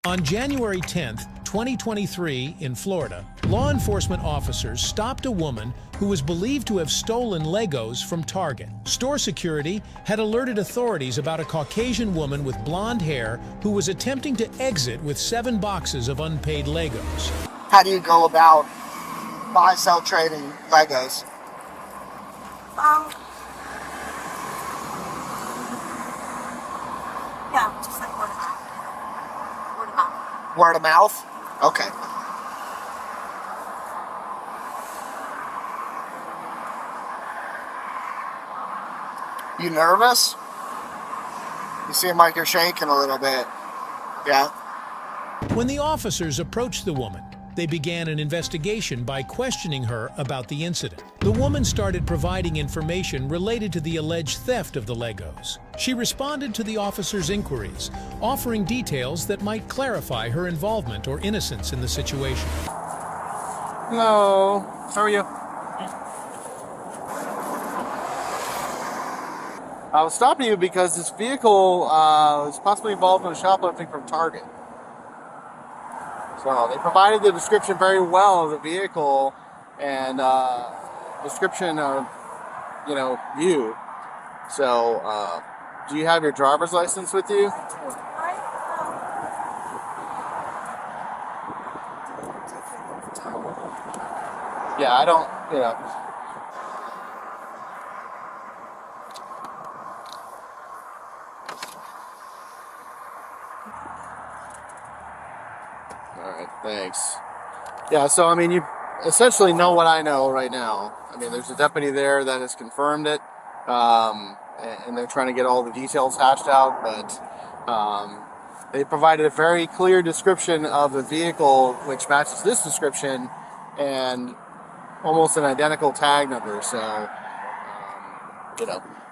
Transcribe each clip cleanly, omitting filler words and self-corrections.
On January 10th, 2023, in Florida, law enforcement officers stopped a woman who was believed to have stolen Legos from Target. Store security had alerted authorities about a Caucasian woman with blonde hair who was attempting to exit with 7 boxes of unpaid Legos. How do you go about buy, sell, trading Legos? Yeah, just like word of mouth. Word of mouth. Word of mouth? Okay. You nervous? You seem like you're shaking a little bit. Yeah? When the officers approached the woman, they began an investigation by questioning her about the incident. The woman started providing information related to the alleged theft of the Legos. She responded to the officers' inquiries, offering details that might clarify her involvement or innocence in the situation. Hello, how are you? I was stopping you because this vehicle is possibly involved in a shoplifting from Target. So they provided the description very well of the vehicle and description of, you. So, do you have your driver's license with you? Yeah, I don't, Alright, thanks. Yeah, so, you essentially know what I know right now. There's a deputy there that has confirmed it, and they're trying to get all the details hashed out, but they provided a very clear description of the vehicle, which matches this description, and almost an identical tag number, so,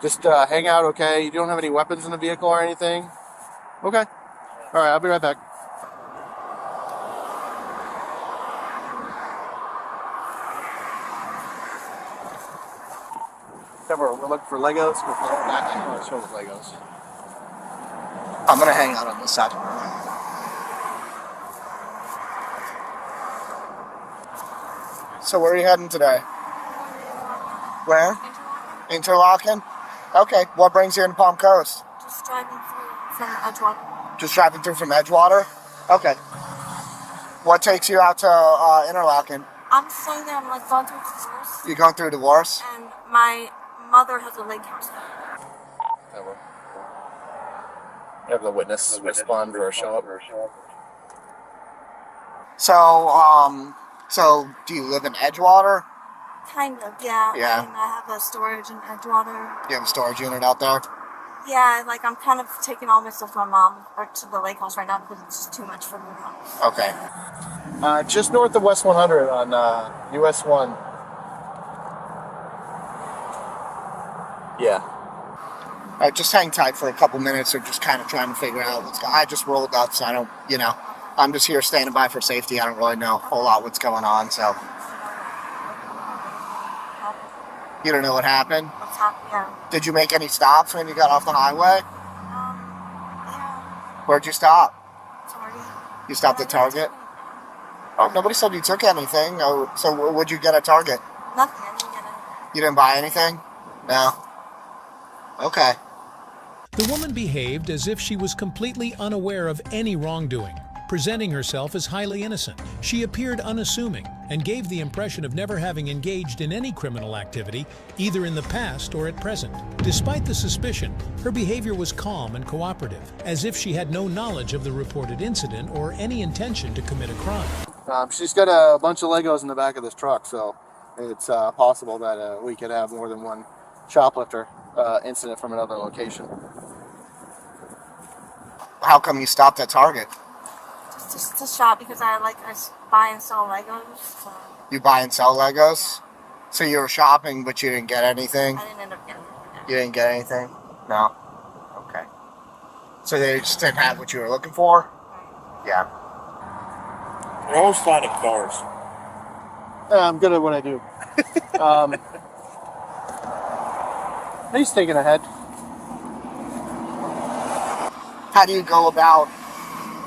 just hang out, okay? You don't have any weapons in the vehicle or anything? Okay. Alright, I'll be right back. We're looking for Legos. We're back. I want to show the Legos. I'm going to hang out on this side. So where are you heading today? Where? Interlaken? Okay. What brings you into Palm Coast? Just driving through from Edgewater. Just driving through from Edgewater? Okay. What takes you out to Interlaken? I'm staying there. I'm going through divorce. You going through a divorce? And my mother has a lake house there. Have the witness respond or show up. So do you live in Edgewater? Kind of, yeah. Yeah. I have a storage in Edgewater. You have a storage unit out there? Yeah, I'm kind of taking all my stuff to my mom or to the lake house right now because it's just too much for me now. Okay. Just north of West 100 on US 1. Yeah. All right, just hang tight for a couple minutes or just kind of trying to figure out what's going on. I just rolled up, so I don't, I'm just here standing by for safety. I don't really know a whole lot what's going on, so. You don't know what happened? What's happening? Yeah. Did you make any stops when you got off the highway? Yeah. Where'd you stop? Target. You stopped at Target? Oh, nobody said you took anything. Oh, so what'd you get at Target? Nothing. I didn't get it. You didn't buy anything? No. Okay. The woman behaved as if she was completely unaware of any wrongdoing, presenting herself as highly innocent. She appeared unassuming and gave the impression of never having engaged in any criminal activity, either in the past or at present. Despite the suspicion, her behavior was calm and cooperative, as if she had no knowledge of the reported incident or any intention to commit a crime. She's got a bunch of Legos in the back of this truck, so it's possible that we could have more than one shoplifter incident from another location. How come you stopped at Target? Just to shop because I buy and sell Legos. So. You buy and sell Legos? Yeah. So you were shopping, but you didn't get anything? I didn't end up getting anything. You didn't get anything? No? Okay. So they just didn't have what you were looking for? Right. Yeah. You're always finding cars. I'm good at what I do. He's thinking ahead. How do you go about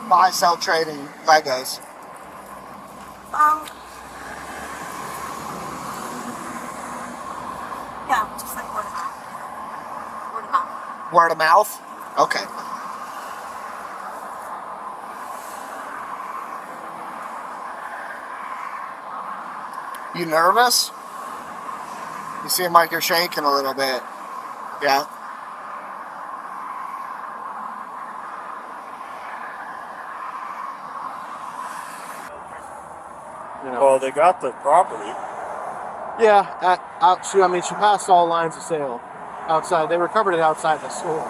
buy, sell, trading Legos? Yeah, just like word of mouth. Word of mouth. Word of mouth? Okay. You nervous? You seem like you're shaking a little bit. Yeah? You know. Well, they got the property. Yeah, she passed all lines of sale outside. They recovered it outside the store.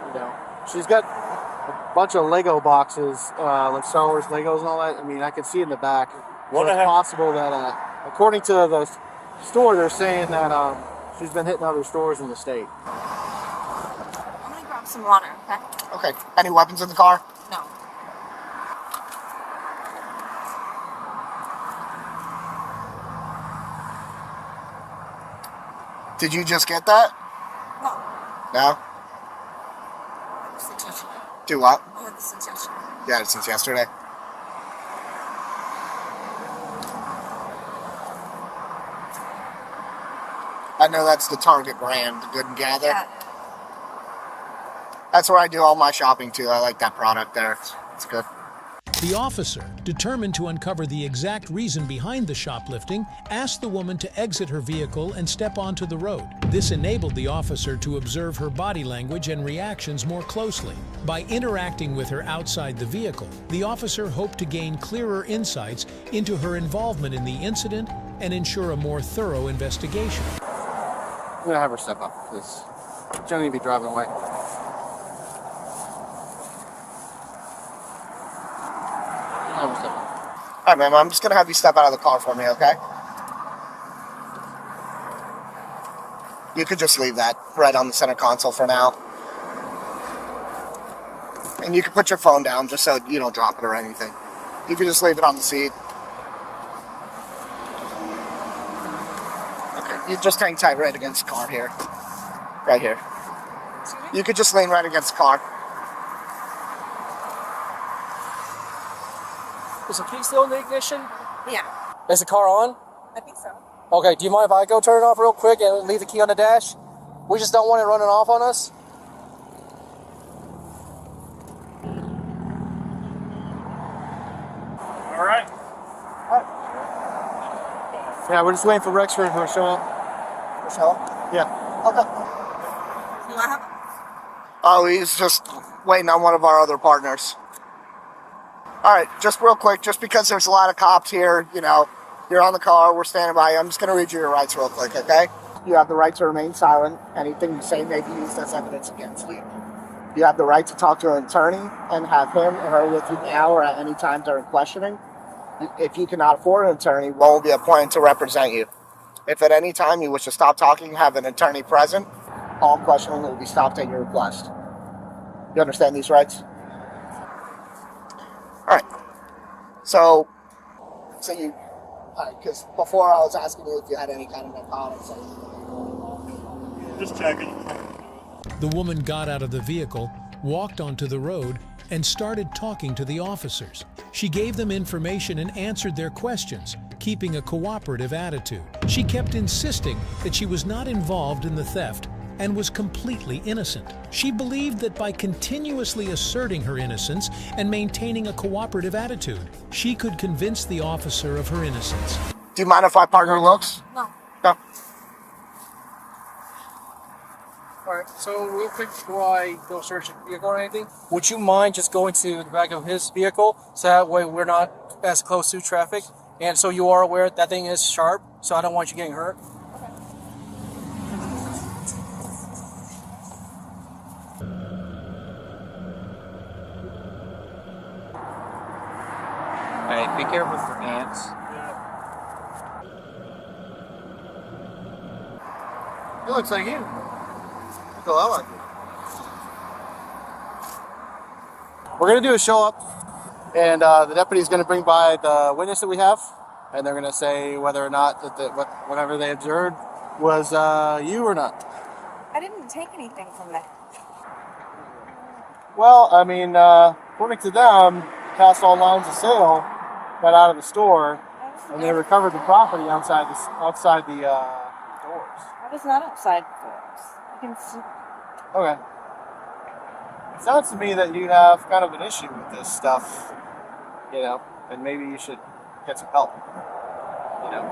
You know, she's got a bunch of Lego boxes, like Star Wars Legos and all that. I mean, I can see in the back. So it's possible that, according to the store, they're saying that she's been hitting other stores in the state. I'm gonna grab some water, okay? Okay. Any weapons in the car? No. Did you just get that? No. No? I had the suggestion. Do what? I had the suggestion. You had it since yesterday. I know that's the Target brand, Good and Gather. Yeah. That's where I do all my shopping too. I like that product there. It's good. The officer, determined to uncover the exact reason behind the shoplifting, asked the woman to exit her vehicle and step onto the road. This enabled the officer to observe her body language and reactions more closely. By interacting with her outside the vehicle, the officer hoped to gain clearer insights into her involvement in the incident and ensure a more thorough investigation. I'm gonna have her step up because she's gonna be driving away. Have her step up. All right, ma'am. I'm just gonna have you step out of the car for me, okay? You could just leave that right on the center console for now. And you can put your phone down just so you don't drop it or anything. You can just leave it on the seat. Okay, you just hang tight right against the car here. Right here. You could just lean right against the car. Is the key still in the ignition? Yeah. Is the car on? I think so. Okay, do you mind if I go turn it off real quick and leave the key on the dash? We just don't want it running off on us. All right. Yeah, we're just waiting for Rexford to show up. Michelle? Yeah. Okay. What happened? Oh, he's just waiting on one of our other partners. All right, just real quick, just because there's a lot of cops here, you know, you're on the car, we're standing by you. I'm just going to read you your rights real quick, okay? You have the right to remain silent. Anything you say may be used as evidence against you. You have the right to talk to an attorney and have him or her with you now or at any time during questioning. If you cannot afford an attorney, one will be appointed to represent you. If at any time you wish to stop talking, have an attorney present, all questioning will be stopped at your request. You understand these rights? All right. So you, because before I was asking you if you had any kind of narcotics. Just checking. The woman got out of the vehicle, walked onto the road, and started talking to the officers. She gave them information and answered their questions, keeping a cooperative attitude. She kept insisting that she was not involved in the theft and was completely innocent. She believed that by continuously asserting her innocence and maintaining a cooperative attitude, she could convince the officer of her innocence. Do you mind if my partner looks? No. No. Alright, so real quick before I go search the vehicle or anything, would you mind just going to the back of his vehicle so that way we're not as close to traffic? And so you are aware that thing is sharp, so I don't want you getting hurt. Alright, be careful with your hands. It looks like you. So I like it. We're gonna do a show up, and the deputy's gonna bring by the witness that we have, and they're gonna say whether or not that whatever they observed was you or not. I didn't take anything from that. Well, I mean, according to them, passed all lines of sale, got out of the store, and they recovered the property outside the doors. I was not outside the doors. You can see. Okay. It sounds to me that you have kind of an issue with this stuff, you know, and maybe you should get some help, you know,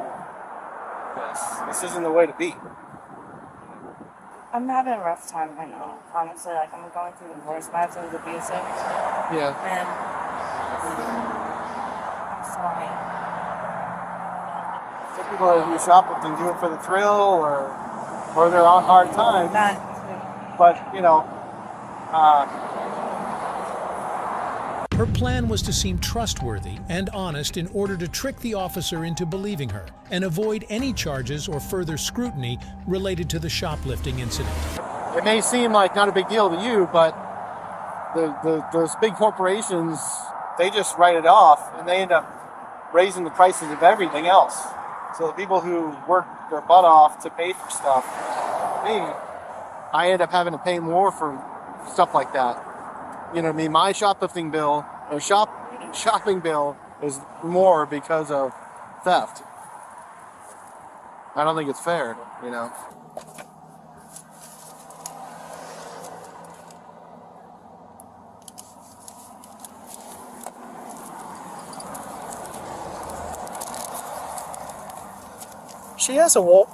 because this isn't the way to be. I'm having a rough time right now. Honestly, like I'm going through the divorce. My husband's abusive, Yeah. and I'm sorry. Some people that do shoplifting do it for the thrill, or they're on hard times. That too. But you know, Her plan was to seem trustworthy and honest in order to trick the officer into believing her and avoid any charges or further scrutiny related to the shoplifting incident. it may seem like not a big deal to you, but those big corporations, they just write it off, and they end up raising the prices of everything else. So the people who work their butt off to pay for stuff, I end up having to pay more for stuff like that. You know what I mean? My shoplifting bill or shopping bill is more because of theft. I don't think it's fair, you know. She has a roll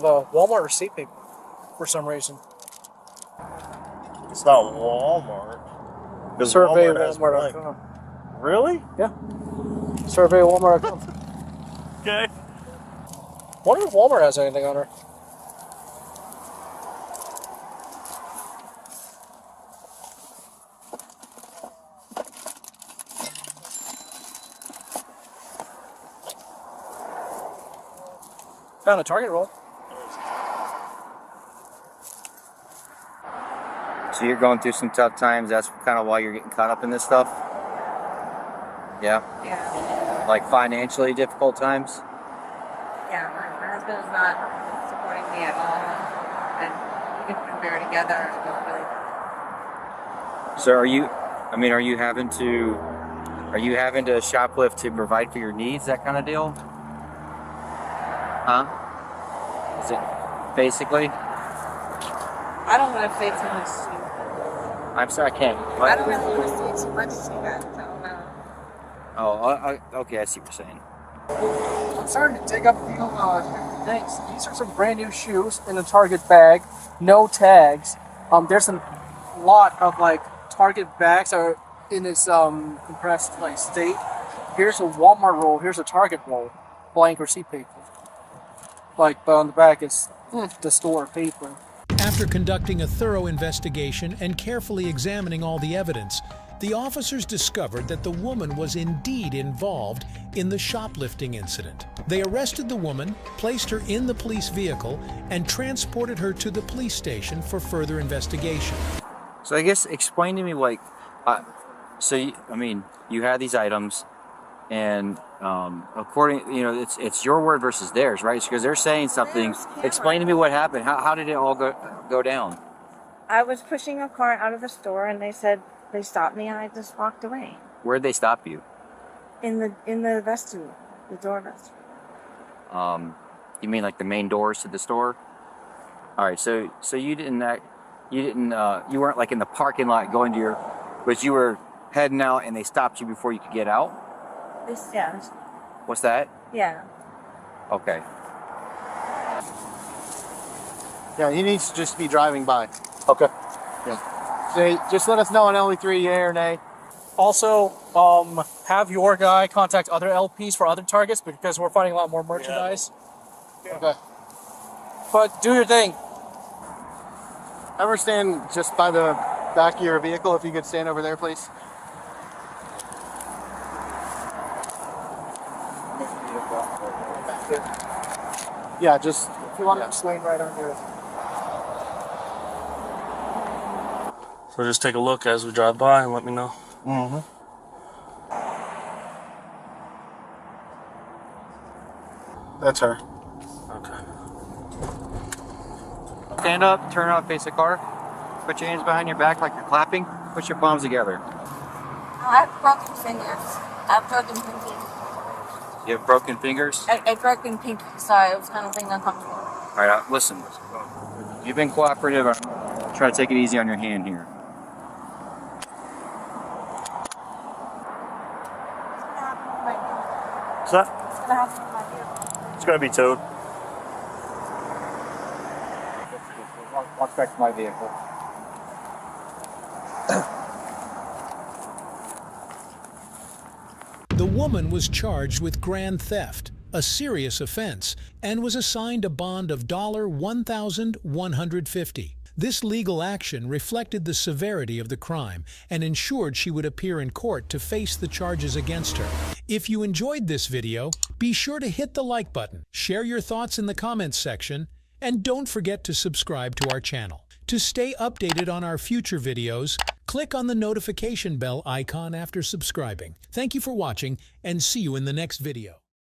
of Walmart receipt paper for some reason. It's not Walmart. Because Survey Walmart has blank. Walmart.com. Really? Yeah. Survey Walmart.com. Okay. Wonder if Walmart has anything on her. Found a Target roll. So you're going through some tough times. That's kind of why you're getting caught up in this stuff. Yeah. Yeah. Like financially difficult times. Yeah. My husband is not supporting me at all, and even when we were together, it was really. So are you having to shoplift to provide for your needs, that kind of deal? Huh? Is it basically? I don't want to say too much to you. I'm sorry, I can't. I What? don't really want to say too much to you guys. I don't know. Oh, okay, I see what you're saying. I'm starting to dig up the things. These are some brand new shoes in a Target bag, no tags. There's a lot of like Target bags that are in this compressed like state. Here's a Walmart roll. Here's a Target roll, blank receipt paper. Like, but on the back it's the store paper. After conducting a thorough investigation and carefully examining all the evidence, the officers discovered that the woman was indeed involved in the shoplifting incident. They arrested the woman, placed her in the police vehicle, and transported her to the police station for further investigation. So I guess explain to me, like, you had these items, and according, it's your word versus theirs, right? Because they're saying something. Explain to me what happened. How did it all go down? I was pushing a car out of the store, and they stopped me, and I just walked away. Where'd they stop you? In the vestibule, the door vestibule. You mean like the main doors to the store? All right. So you weren't like in the parking lot going to but you were heading out, and they stopped you before you could get out. Yeah. What's that? Yeah. Okay. Yeah, he needs to just be driving by. Okay. Yeah. So just let us know on LE3, yay or nay. Also, have your guy contact other LPs for other targets because we're finding a lot more merchandise. Yeah. Okay. But do your thing. Ever stand just by the back of your vehicle? If you could stand over there, please. Yeah, just If you want to swing right on your. So just take a look as we drive by and let me know. Mm-hmm. That's her. Okay. Stand up, turn around, face the car. Put your hands behind your back like you're clapping. Put your palms together. I have broken fingers. I have broken pinky. You have broken fingers? A broken pinky. Sorry, it was kind of being uncomfortable. All right, listen. You've been cooperative. I'm trying to take it easy on your hand here. What's that? What's going to happen with my vehicle? It's gonna be towed. Walk back to my vehicle. The woman was charged with grand theft, a serious offense, and was assigned a bond of $1,150. This legal action reflected the severity of the crime and ensured she would appear in court to face the charges against her. If you enjoyed this video, be sure to hit the like button, share your thoughts in the comments section, and don't forget to subscribe to our channel. To stay updated on our future videos, click on the notification bell icon after subscribing. Thank you for watching, and see you in the next video.